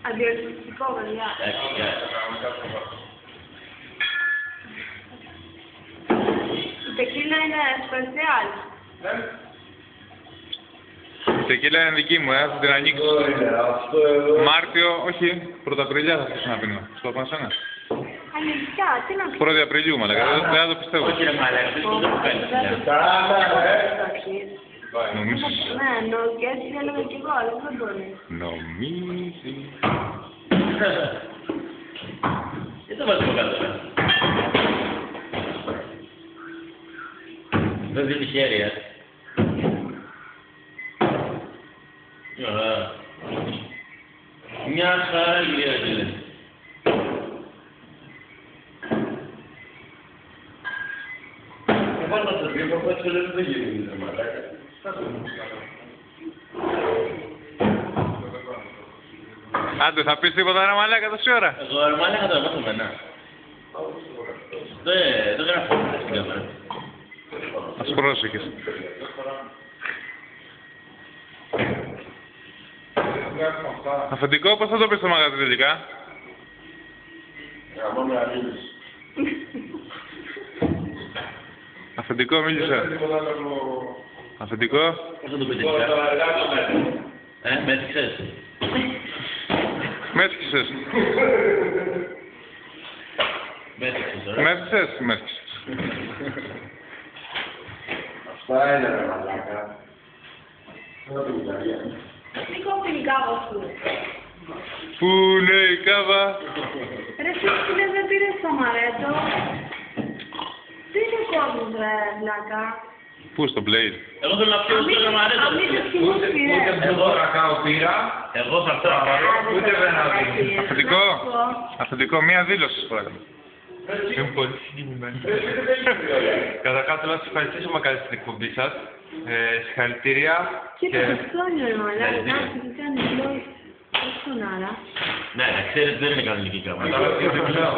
Αντιορθωτικό, παιδιά. Η τεκίλα είναι σπεσιάλ. Η τεκίλα είναι δική μου, θα την ανοίξω. Μάρτιο, όχι, Πρωταπριλιά θα αρχίσω να πίνω. Στο πάνω σένα. Αλήθεια, τι να πεις. 1η Απριλίου, μαλάκα, δεν θα το πιστεύω. Όχι ρε μαλάκα, δεν το Νομίζεις. Ναι, και έτσι έλεγα κι εγώ, αλλά δεν μπορεί. Νομίζεις. Δεν το βάζω κάτω. Δεν δίνει χέρι, μια χαρά γυρίζει. Βάλω το τρίπο, που έτσι δεν γυρίζει, μαλάκα. Άντε, θα πεις τίποτα ρε μαλάκα τόση ώρα. Εγώ ρε μαλάκα το βάζω μένα. Δεν γράφω στην κάμερα. Ας πρόσεχες. Αφεντικό, πώς θα το πεις στο μαγαζί τελικά. Αφεντικό, μίλησε. Αφεντικό. Πώς θα το πείτε τελικά. Με έθιξες. Με έθιξες. Με έθιξες, Με έθιξες ή με έθιξες. Αυτά είναι ρε μαλάκα. Τι κόβει η κάβα σου. Πού είναι η κάβα. Ρε φίλε, δεν πήρες το μαρέτο. Τι είναι κόβεις ρε βλάκα. Πού στο Blade. Εγώ θέλω να πιω στο γραμμαρέτο. Αμύτες κοινούς πήρες. Εγώ ρακάω πήρα. Εγώ θα έρθω να πάρω. Ούτε δεν άδειο. Αφεντικό. Αφεντικό, μία δήλωση παρακαλώ. Είμαι πολύ συγκινημένη. Καταρχάς θέλω να σας ευχαριστήσω μακάρι στην εκπομπή σας. Συγχαρητήρια. Κοίτα το χρόνιο ρε μαλάκα, να σου κάνει λόγια. Πώς τον άρα. Ναι, ξέρετε δεν είναι κανονική κάμερα. Κατάλαβες τι δεν ξέρω.